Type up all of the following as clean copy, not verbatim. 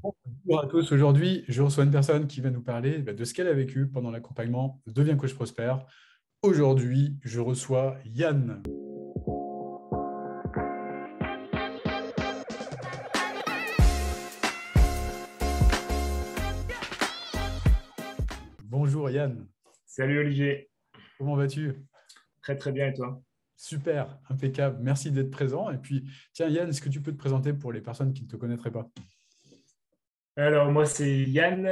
Bonjour à tous. Aujourd'hui, je reçois une personne qui va nous parler de ce qu'elle a vécu pendant l'accompagnement Deviens coach prospère. Aujourd'hui, je reçois Yann. Bonjour Yann, Salut Olivier, comment vas-tu? très très bien et toi? Super, impeccable. Merci d'être présent. Et puis, tiens Yann, est-ce que tu peux te présenter pour les personnes qui ne te connaîtraient pas? Alors moi c'est Yann,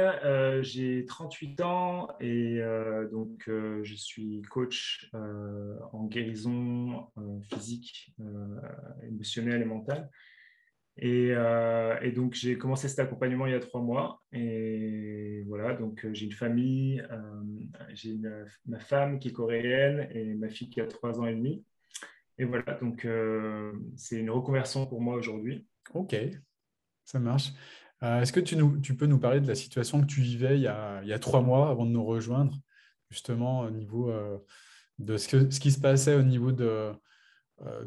j'ai 38 ans et je suis coach en guérison physique, émotionnelle et mentale. Et donc j'ai commencé cet accompagnement il y a 3 mois et voilà, donc j'ai une famille, ma femme qui est coréenne et ma fille qui a 3 ans et demi. Et voilà, donc c'est une reconversion pour moi aujourd'hui. Ok, ça marche. Est-ce que tu peux nous parler de la situation que tu vivais il y a 3 mois avant de nous rejoindre, justement au niveau de ce qui se passait au niveau de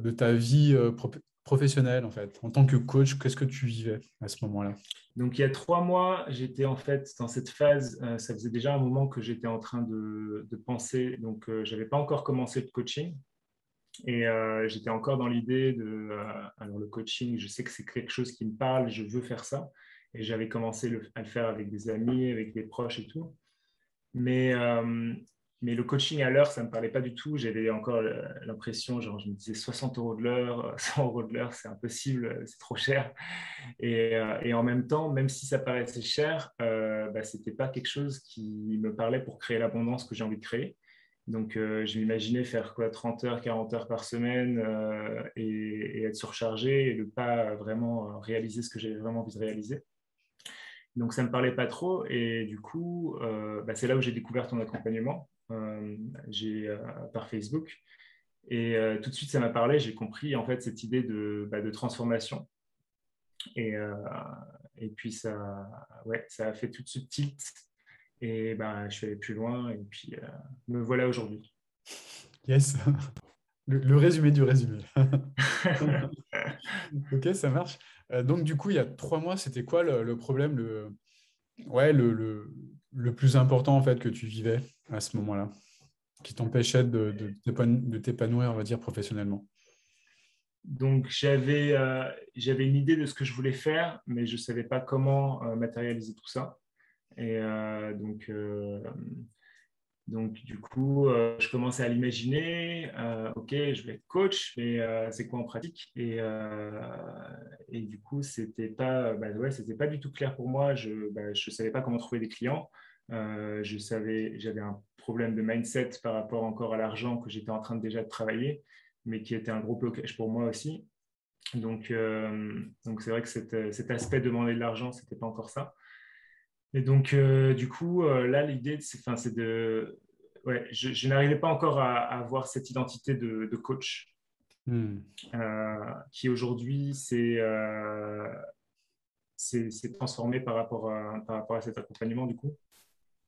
ta vie professionnelle, en fait. En tant que coach, qu'est-ce que tu vivais à ce moment-là? Donc, il y a 3 mois, j'étais en fait dans cette phase, ça faisait déjà un moment que j'étais en train de penser, donc je n'avais pas encore commencé le coaching et j'étais encore dans l'idée alors le coaching, je sais que c'est quelque chose qui me parle, je veux faire ça et j'avais commencé à le faire avec des amis, avec des proches et tout. Mais, euh, mais le coaching à l'heure, ça ne me parlait pas du tout. J'avais encore l'impression, genre, je me disais 60 euros de l'heure, 100 euros de l'heure, c'est impossible, c'est trop cher. Et en même temps, même si ça paraissait cher, ce n'était pas quelque chose qui me parlait pour créer l'abondance que j'ai envie de créer. Donc, je m'imaginais faire quoi, 30 heures, 40 heures par semaine et être surchargé et ne pas vraiment réaliser ce que j'avais vraiment envie de réaliser. Donc, ça ne me parlait pas trop. Et du coup, c'est là où j'ai découvert ton accompagnement par Facebook. Et tout de suite, ça m'a parlé. J'ai compris en fait cette idée de transformation. Et, euh, et puis, ça a fait tout de suite tilt. Et je suis allé plus loin. Et puis, me voilà aujourd'hui. Yes, le résumé du résumé. Ok, ça marche. Donc, du coup, il y a 3 mois, c'était quoi le problème, ouais, le plus important en fait que tu vivais à ce moment-là, qui t'empêchait de t'épanouir, on va dire, professionnellement? Donc, j'avais une idée de ce que je voulais faire, mais je ne savais pas comment matérialiser tout ça. Et donc, du coup, je commençais à l'imaginer. OK, je vais être coach, mais c'est quoi en pratique? Et du coup, c'était pas du tout clair pour moi. Je savais pas comment trouver des clients. J'avais un problème de mindset par rapport encore à l'argent que j'étais en train déjà de travailler, mais qui était un gros blocage pour moi aussi. Donc c'est vrai que cet aspect de demander de l'argent, c'était pas encore ça. Et donc, du coup, là, l'idée, c'est de. Ouais, je n'arrivais pas encore à avoir cette identité de coach Hmm. qui aujourd'hui s'est transformé par rapport à cet accompagnement, du coup.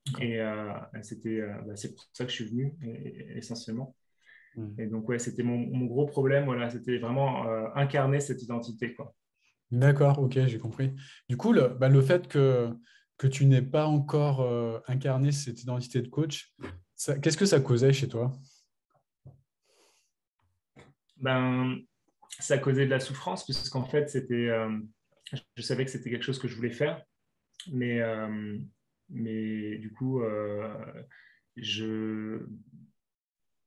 D'accord. Et c'est pour ça que je suis venu, essentiellement. Hmm. Et donc, ouais, c'était mon gros problème, voilà, c'était vraiment incarner cette identité, quoi. D'accord, ok, j'ai compris. Du coup, le fait que tu n'aies pas encore incarné cette identité de coach, qu'est-ce que ça causait chez toi? Ben, ça causait de la souffrance, puisqu'en fait, je savais que c'était quelque chose que je voulais faire. Mais, du coup, je,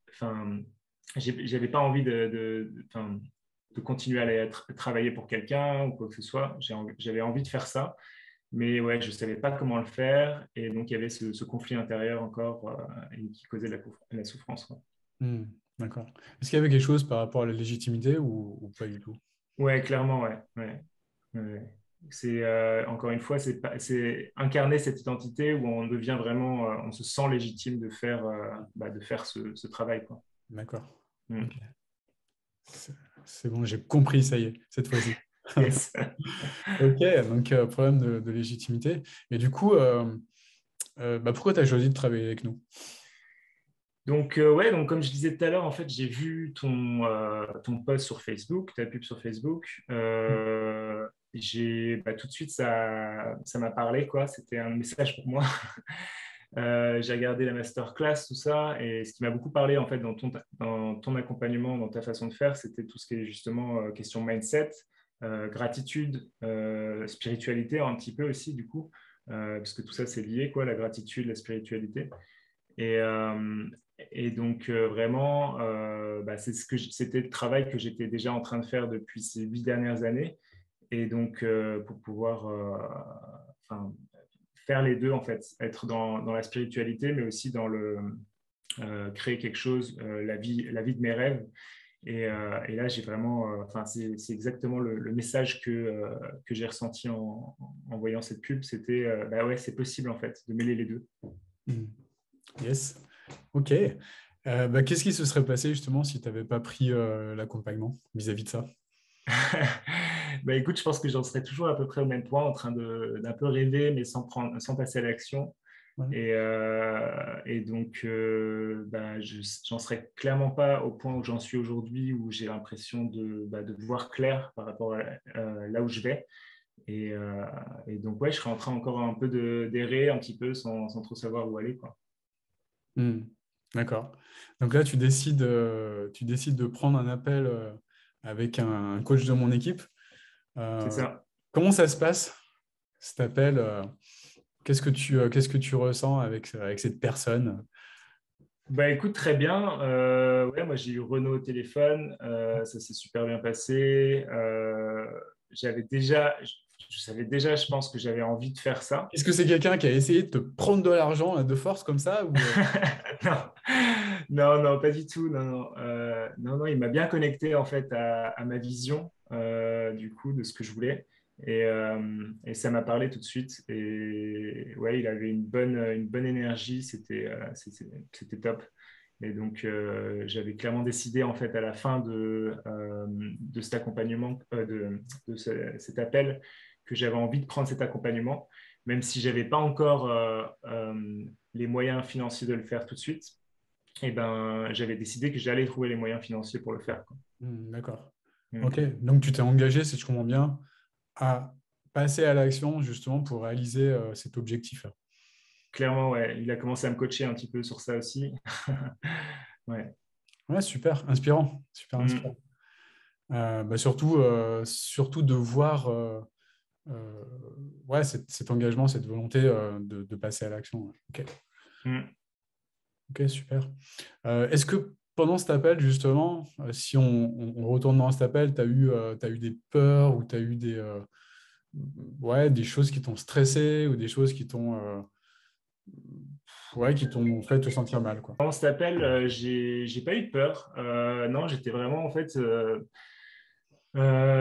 enfin, j'avais pas envie de continuer à travailler pour quelqu'un ou quoi que ce soit. J'avais envie de faire ça, mais ouais, je savais pas comment le faire. Et donc, il y avait ce conflit intérieur encore et qui causait la souffrance, quoi. Hmm. D'accord. Est-ce qu'il y avait quelque chose par rapport à la légitimité ou pas du tout? Ouais, clairement, ouais. Ouais. Ouais. C'est encore une fois, c'est incarner cette identité où on devient vraiment, on se sent légitime de faire ce travail, quoi. D'accord. Ok. Mm. C'est c'est bon, j'ai compris, ça y est, cette fois-ci. Yes. Ok, donc problème de légitimité. Et du coup, pourquoi tu as choisi de travailler avec nous? Donc, ouais, donc comme je disais tout à l'heure, en fait, j'ai vu ton post sur Facebook, ta pub sur Facebook. tout de suite, ça m'a parlé, quoi. C'était un message pour moi. J'ai regardé la masterclass, tout ça, et ce qui m'a beaucoup parlé en fait dans ton accompagnement, dans ta façon de faire, c'était tout ce qui est justement question mindset, gratitude, spiritualité un petit peu aussi du coup, parce que tout ça c'est lié, quoi, la gratitude, la spiritualité. Et, euh, et donc vraiment, c'était le travail que j'étais déjà en train de faire depuis ces 8 dernières années. Et donc pour pouvoir enfin, faire les deux, en fait, être dans la spiritualité, mais aussi dans le créer quelque chose, la vie de mes rêves. Et là, j'ai vraiment, enfin, c'est exactement le message que j'ai ressenti en voyant cette pub. C'était, bah ouais, c'est possible en fait de mêler les deux. Hmm. Yes. Ok. Qu'est-ce qui se serait passé justement si tu n'avais pas pris l'accompagnement vis-à-vis de ça? Bah écoute, je pense que j'en serais toujours à peu près au même point, en train d'un peu rêver, mais sans passer à l'action. Ouais. Et donc, j'en serais clairement pas au point où j'en suis aujourd'hui, où j'ai l'impression de voir clair par rapport à là où je vais. Et donc, ouais, je serais en train encore un peu d'errer un petit peu sans trop savoir où aller, quoi. Hmm. D'accord. Donc là, tu décides de prendre un appel avec un coach de mon équipe. C'est Euh, ça. Comment ça se passe, cet appel? Qu'est-ce que tu ressens avec cette personne? Bah écoute, très bien. Ouais, moi j'ai eu Renaud au téléphone, ça s'est super bien passé. Je savais déjà, je pense que j'avais envie de faire ça. Est-ce que c'est quelqu'un qui a essayé de te prendre de l'argent de force comme ça ou, Non, non, non, pas du tout. Non, non, non, non, il m'a bien connecté en fait à ma vision du coup de ce que je voulais et ça m'a parlé tout de suite. Et ouais, il avait une bonne énergie, c'était top. Et donc j'avais clairement décidé en fait à la fin de cet accompagnement, cet appel, que j'avais envie de prendre cet accompagnement, même si j'avais pas encore les moyens financiers de le faire tout de suite. Et ben, j'avais décidé que j'allais trouver les moyens financiers pour le faire, quoi. Hmm, d'accord. Ok, Mm. donc tu t'es engagé, si je comprends bien, à passer à l'action justement pour réaliser cet objectif. Clairement, ouais, il a commencé à me coacher un petit peu sur ça aussi. Ouais. Ouais, super, inspirant, super Mm. inspirant. Surtout de voir euh, ouais, cet engagement, cette volonté de passer à l'action. Ouais. Ok, Mm. ok, super. Est-ce que pendant cet appel, justement, si on retourne dans cet appel, t'as eu des peurs ou tu as eu ouais, des choses qui t'ont stressé ou des choses qui t'ont fait te sentir mal, quoi. Pendant cet appel, j'ai pas eu de peur. Non, j'étais vraiment en fait,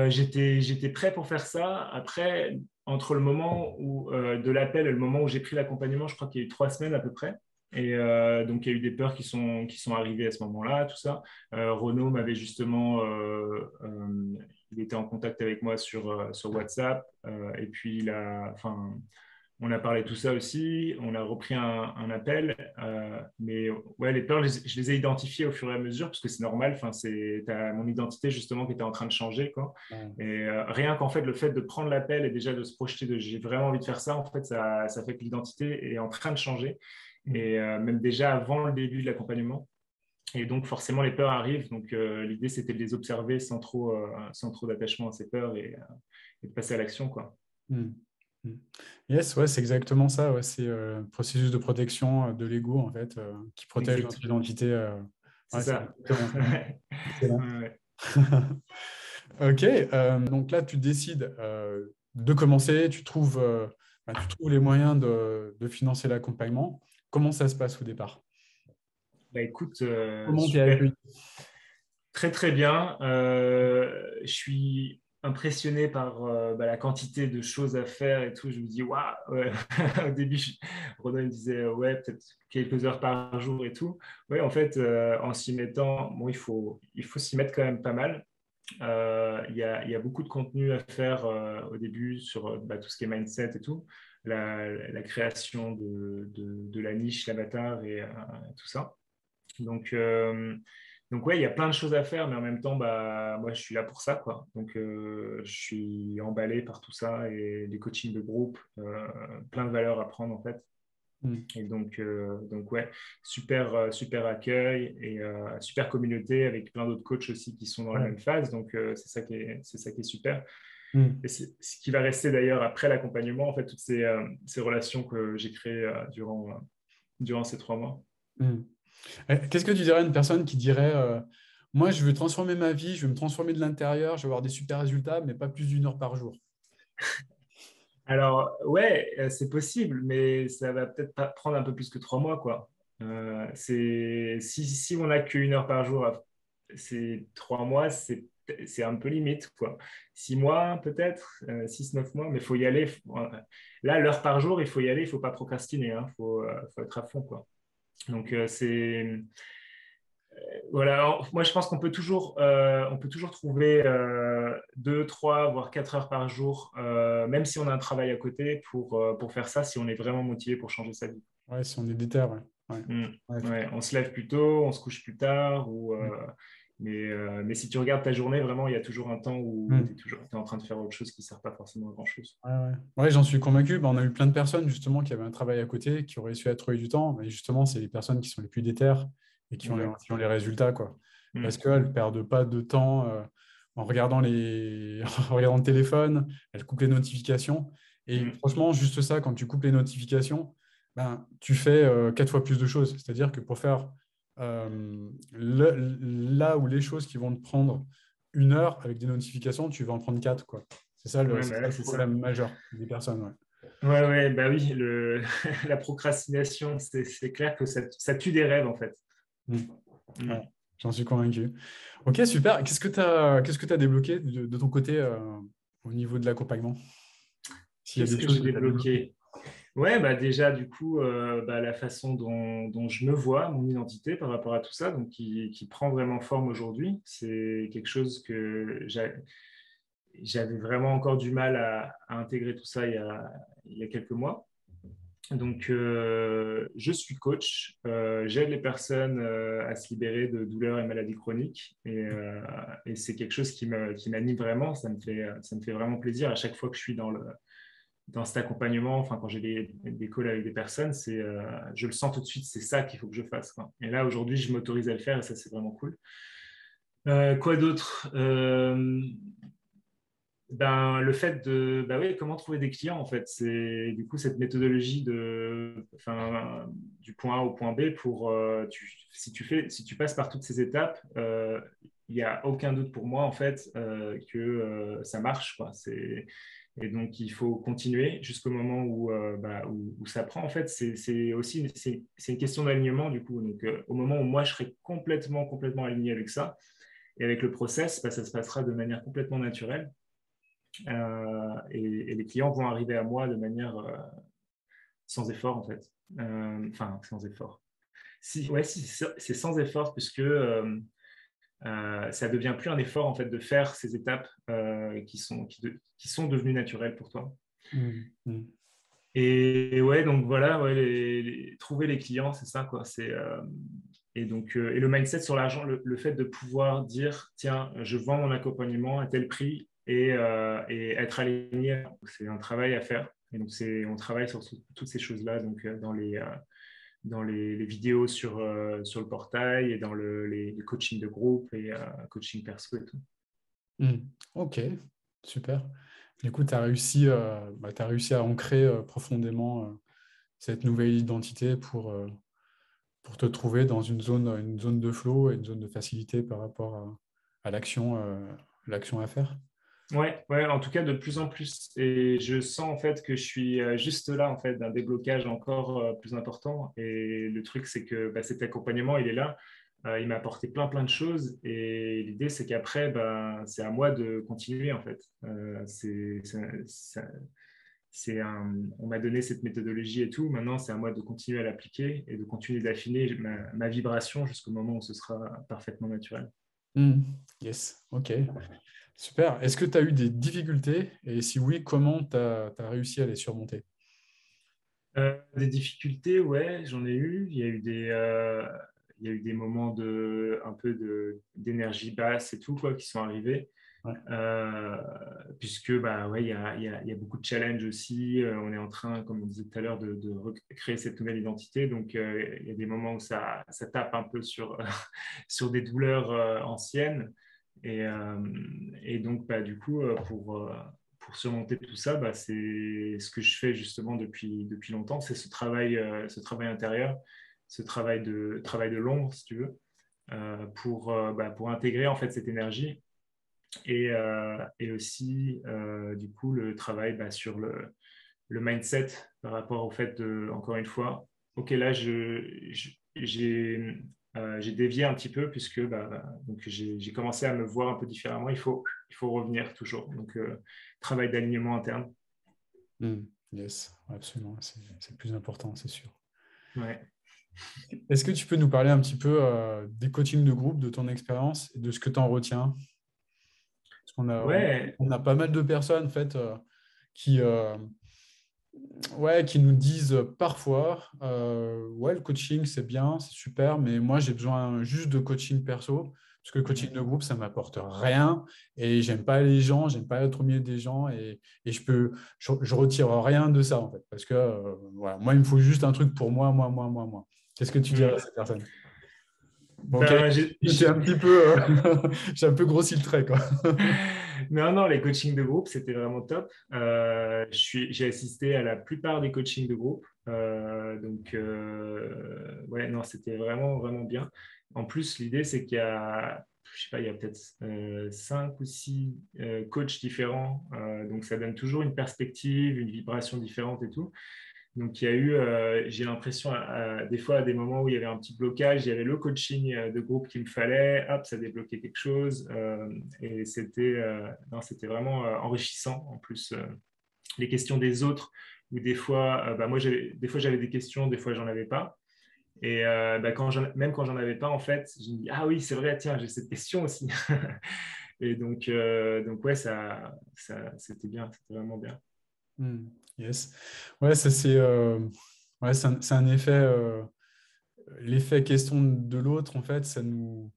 j'étais prêt pour faire ça. Après, entre le moment de l'appel et le moment où j'ai pris l'accompagnement, je crois qu'il y a eu 3 semaines à peu près. Et donc, il y a eu des peurs qui sont arrivées à ce moment-là, tout ça. Renaud m'avait justement, il était en contact avec moi sur WhatsApp. Et puis, enfin, on a parlé de tout ça aussi, on a repris un appel, mais ouais, les peurs, je les ai identifiées au fur et à mesure, parce que c'est normal, enfin, c'est mon identité justement qui était en train de changer, quoi. Ouais. Et rien qu'en fait, le fait de prendre l'appel et déjà de se projeter de j'ai vraiment envie de faire ça, en fait, ça fait que l'identité est en train de changer, Mm. et même déjà avant le début de l'accompagnement. Et donc forcément, les peurs arrivent, donc l'idée, c'était de les observer sans trop d'attachement à ces peurs et de passer à l'action, quoi. Mm. Mm. Yes, ouais, c'est exactement ça. Ouais, c'est le processus de protection de l'ego, en fait, qui protège notre Exactement. identité. C'est Ouais, c'est ça. exactement ça. Excellent. Ouais, ouais. Ok, donc là, tu décides de commencer, tu trouves les moyens de financer l'accompagnement. Comment ça se passe au départ? Bah écoute, Comment tu es super, accueilli? très très bien. Je suis impressionné par la quantité de choses à faire et tout. Je me dis, waouh, ouais. Au début, Renaud il me disait, ouais, peut-être quelques heures par jour et tout. Ouais, en fait, en s'y mettant, bon, il faut s'y mettre quand même pas mal. Il y a beaucoup de contenu à faire au début sur tout ce qui est mindset et tout, la création de la niche, l'avatar et tout ça. Donc, Donc ouais, il y a plein de choses à faire, mais en même temps, bah, moi, je suis là pour ça, quoi. Donc, je suis emballé par tout ça et les coachings de groupe, plein de valeurs à prendre, en fait. Mm. Et donc ouais, super, super accueil et super communauté avec plein d'autres coachs aussi qui sont dans la Ouais. même phase. Donc, c'est ça qui est super. Mm. Et c'est ce qui va rester d'ailleurs après l'accompagnement, en fait, toutes ces relations que j'ai créées durant ces 3 mois. Mm. Qu'est-ce que tu dirais à une personne qui dirait moi, je veux transformer ma vie, je veux me transformer de l'intérieur, je veux avoir des super résultats, mais pas plus d'1 heure par jour. Alors, ouais, c'est possible, mais ça va peut-être pas prendre un peu plus que 3 mois, quoi. Si on n'a qu'1 heure par jour, c'est 3 mois, c'est un peu limite, quoi. 6 mois, peut-être, 6, 9 mois, mais il faut y aller. Là, l'heure par jour, il faut y aller, il ne faut pas procrastiner, hein, faut être à fond, quoi. Donc, voilà. Alors, moi, je pense on peut toujours trouver 2, 3, voire 4 heures par jour, même si on a un travail à côté, pour faire ça, si on est vraiment motivé pour changer sa vie. Ouais, si on est déter, ouais. Ouais. Mm. Ouais, tout Ouais, à on se lève plus tôt, on se couche plus tard, fait. mais si tu regardes ta journée, vraiment, il y a toujours un temps où tu Mm. es en train de faire autre chose qui ne sert pas forcément à grand-chose. Ouais, ouais. Ouais, j'en suis convaincu. Bah, on a eu plein de personnes justement qui avaient un travail à côté, qui auraient su à trouver du temps. Et justement, c'est les personnes qui sont les plus déter et Exact. qui ont les résultats, quoi. Parce Mm. qu'elles ne perdent pas de temps en regardant en regardant le téléphone, elles coupent les notifications. Et Mm. franchement, juste ça, quand tu coupes les notifications, ben, tu fais 4 fois plus de choses. C'est-à-dire que pour faire là où les choses qui vont te prendre 1 heure avec des notifications, tu vas en prendre 4, quoi. Ouais, C'est bah ça ouais, le c'est ça. problème majeur des personnes. Ouais. Ouais, ouais, bah oui, la procrastination, c'est clair que ça tue des rêves, en fait. Mm. Ouais, Mm. j'en suis convaincu. Ok, super. Qu'est-ce que tu débloqué de ton côté au niveau de l'accompagnement? S'il y a Qu'est-ce des que choses j'ai que tu as débloquées. débloqué? Ouais, bah déjà, du coup, bah, la façon dont je me vois, mon identité par rapport à tout ça, donc qui prend vraiment forme aujourd'hui, c'est quelque chose que j'avais vraiment encore du mal à intégrer tout ça il y a quelques mois. Donc, je suis coach, j'aide les personnes à se libérer de douleurs et maladies chroniques, et c'est quelque chose qui m'anime vraiment, ça me fait vraiment plaisir à chaque fois que je suis dans cet accompagnement, enfin quand j'ai des calls avec des personnes, je le sens tout de suite, c'est ça qu'il faut que je fasse, quoi. Et là, aujourd'hui, je m'autorise à le faire et ça, c'est vraiment cool. Quoi d'autre? Ben, le fait bah oui, comment trouver des clients, en fait, c'est du coup cette méthodologie enfin, du point A au point B si tu passes par toutes ces étapes, il n'y a aucun doute pour moi, en fait, que ça marche, quoi. Et donc, il faut continuer jusqu'au moment où ça prend. En fait, c'est aussi c'est une question d'alignement, du coup. Donc, au moment où moi, je serai complètement, complètement aligné avec ça et avec le process, bah, ça se passera de manière complètement naturelle. Et les clients vont arriver à moi de manière sans effort, en fait. Enfin, sans effort. Si, ouais, si, c'est sans effort, puisque ça devient plus un effort, en fait, de faire ces étapes qui sont devenues naturelles pour toi. Mm. Mm. Et ouais, donc voilà, ouais, trouver les clients, c'est ça, quoi. Et donc, et le mindset sur l'argent, le fait de pouvoir dire, tiens, je vends mon accompagnement à tel prix et être aligné, c'est un travail à faire. Et donc, on travaille sur toutes ces choses-là, donc dans les vidéos sur le portail et dans les coachings de groupe et coaching perso et tout. Mm. Ok, super. Du coup, tu as t'as réussi à ancrer profondément cette nouvelle identité pour te trouver dans une zone de flow et une zone de facilité par rapport à l'action à faire. Ouais, ouais, en tout cas de plus en plus. Et je sens en fait que je suis juste là en fait d'un déblocage encore plus important. Et le truc, c'est que bah, cet accompagnement, il est là. Il m'a apporté plein plein de choses. Et l'idée, c'est qu'après, ben, c'est à moi de continuer en fait. On m'a donné cette méthodologie et tout. Maintenant, c'est à moi de continuer à l'appliquer et de continuer d'affiner ma vibration jusqu'au moment où ce sera parfaitement naturel. Mm. Yes, ok. Super. Est-ce que tu as eu des difficultés? Et si oui, comment tu as réussi à les surmonter? Des difficultés, ouais, j'en ai eu. Il y a eu il y a eu des moments un peu d'énergie basse et tout, quoi, qui sont arrivés. Ouais. Puisque bah, ouais, il y a beaucoup de challenges aussi. On est en train, comme on disait tout à l'heure, de recréer cette nouvelle identité. Donc, il y a des moments où ça tape un peu sur, sur des douleurs anciennes. Et donc, bah, du coup, pour surmonter tout ça, bah, c'est ce que je fais justement depuis longtemps. C'est ce travail intérieur, ce travail de l'ombre, si tu veux, pour intégrer en fait cette énergie et aussi, du coup, le travail bah, sur le mindset par rapport au fait de, encore une fois, OK, là, j'ai dévié un petit peu puisque donc j'ai commencé à me voir un peu différemment. Il faut revenir toujours. Donc, travail d'alignement interne. Yes, absolument. C'est le plus important, c'est sûr. Ouais. Est-ce que tu peux nous parler un petit peu des coachings de groupe, de ton expérience et de ce que tu en retiens? Parce Ouais. on a pas mal de personnes en fait, qui, ouais, qui nous disent parfois, ouais, le coaching, c'est bien, c'est super, mais moi, j'ai besoin juste de coaching perso, parce que le coaching de groupe, ça ne m'apporte rien, et j'aime pas les gens, j'aime pas être au milieu des gens, et je retire rien de ça, en fait, parce que voilà, moi, il me faut juste un truc pour moi, moi, moi, moi, moi. Qu'est-ce que tu dirais à Hmm. cette personne? Bon, ok, Ben, j'ai un petit peu, j'ai un peu grossi le trait, quoi. Non, non, les coachings de groupe, c'était vraiment top. J'ai assisté à la plupart des coachings de groupe. Ouais, non, c'était vraiment, vraiment bien. En plus, l'idée, c'est qu'il y a, je sais pas, il y a peut-être 5 ou 6 coachs différents. Donc, ça donne toujours une perspective, une vibration différente et tout. Donc, il y a eu, j'ai l'impression, des fois, à des moments où il y avait un petit blocage, il y avait le coaching de groupe qu'il me fallait, hop, ça débloquait quelque chose. Et non, c'était vraiment enrichissant. En plus, les questions des autres, où des fois, moi, des fois, j'avais des questions, des fois, j'en avais pas. Et même quand j'en avais pas, en fait, je me dis, ah oui, c'est vrai, tiens, j'ai cette question aussi. Et donc ouais, c'était bien, c'était vraiment bien. Yes. Ouais, ça c'est ouais, c'est un effet, l'effet question de l'autre, en fait, ça nous.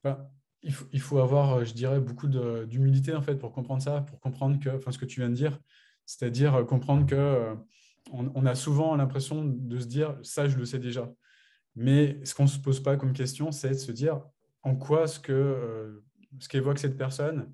Enfin, il faut avoir, je dirais, beaucoup d'humilité, en fait, pour comprendre ça, pour comprendre que, enfin, ce que tu viens de dire, c'est-à-dire comprendre que on a souvent l'impression de se dire, ça, je le sais déjà. Mais ce qu'on ne se pose pas comme question, c'est de se dire en quoi ce qu'évoque cette personne,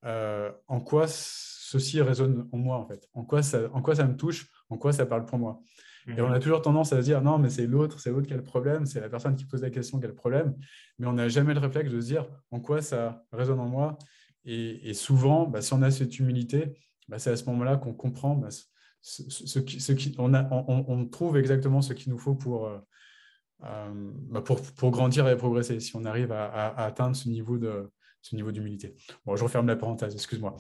en quoi ceci résonne en moi, en fait, en quoi ça me touche, en quoi ça parle pour moi. Et on a Mhm. toujours tendance à se dire non, mais c'est l'autre qui a le problème, c'est la personne qui pose la question qui a le problème, mais on n'a jamais le réflexe de se dire en quoi ça résonne en moi. Et souvent, bah, si on a cette humilité, bah, c'est à ce moment-là qu'on comprend bah, on trouve exactement ce qu'il nous faut pour grandir et progresser, si on arrive à atteindre ce niveau d'humilité. Bon, je referme la parenthèse, excuse-moi.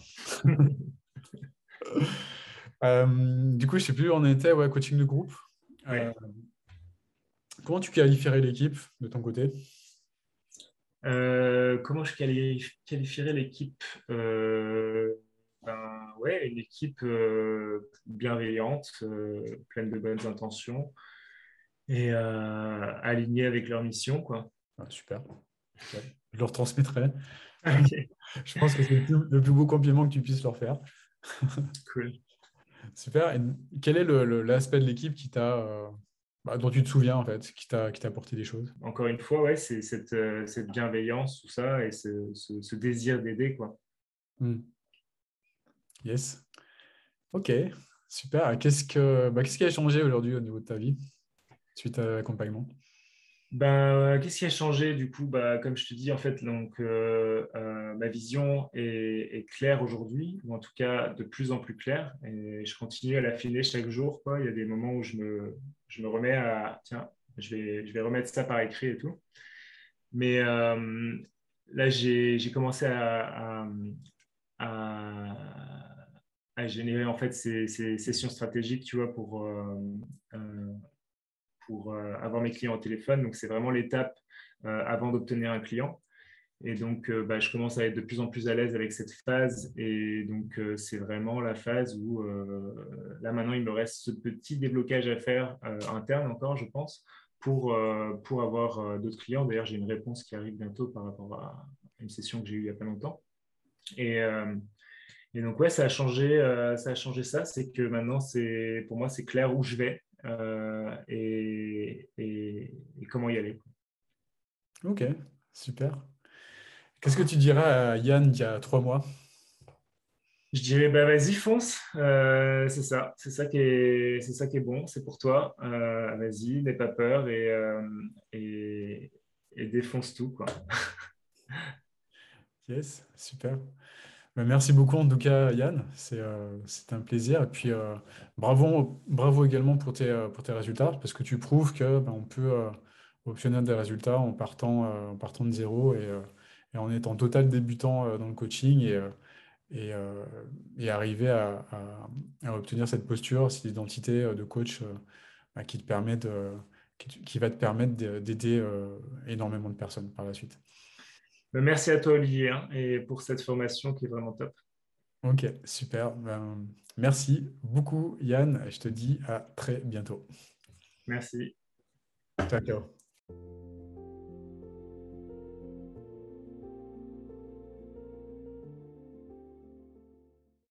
Du coup, je ne sais plus où on était, ouais, coaching de groupe. Euh, Ouais. Comment tu qualifierais l'équipe de ton côté? Comment je qualifierais l'équipe? Ouais, une équipe bienveillante, pleine de bonnes intentions et alignée avec leur mission, quoi. Ah, super. Ouais. Je leur transmettrai. Ok, Je pense que c'est le plus beau compliment que tu puisses leur faire. cool. Super. Et quel est l'aspect de l'équipe dont tu te souviens, en fait, qui t'a apporté des choses? Encore une fois, ouais, c'est cette bienveillance, tout ça, et ce désir d'aider, quoi. Hmm. Yes. Ok. Super. Qu'est-ce qui a changé aujourd'hui au niveau de ta vie suite à l'accompagnement? Qu'est-ce qui a changé du coup? Comme je te dis, en fait, donc, ma vision est claire aujourd'hui, ou en tout cas de plus en plus claire, et je continue à l'affiner chaque jour, quoi. Il y a des moments où je me remets à, tiens, je vais remettre ça par écrit et tout. Mais là, j'ai commencé à, à générer en fait ces sessions stratégiques, tu vois, euh, pour avoir mes clients au téléphone. Donc, c'est vraiment l'étape avant d'obtenir un client. Et donc, je commence à être de plus en plus à l'aise avec cette phase. Et donc, c'est vraiment la phase où, là, maintenant, il me reste ce petit déblocage à faire interne encore, je pense, pour avoir d'autres clients. D'ailleurs, j'ai une réponse qui arrive bientôt par rapport à une session que j'ai eue il n'y a pas longtemps. Et, euh, et donc, ouais, ça a changé ça. C'est que maintenant, pour moi, c'est clair où je vais et comment y aller. Ok, super. Qu'est-ce que tu dirais à Yann il y a 3 mois? Je dirais, bah, vas-y, fonce. C'est ça qui est bon. C'est pour toi. Vas-y, n'aie pas peur et défonce tout, quoi. Yes, super. Ben, merci beaucoup en tout cas, Yann. C'était un plaisir. Et puis, bravo également pour tes résultats, parce que tu prouves que ben, on peut obtenir des résultats en partant de zéro et en étant total débutant dans le coaching et, euh, et arriver à obtenir cette posture, cette identité de coach ben, qui va te permettre d'aider énormément de personnes par la suite. Bah, merci à toi, Olivier, hein, et pour cette formation qui est vraiment top. Ok, super. Ben, merci beaucoup, Yann. Je te dis à très bientôt. Merci. Ciao, ciao.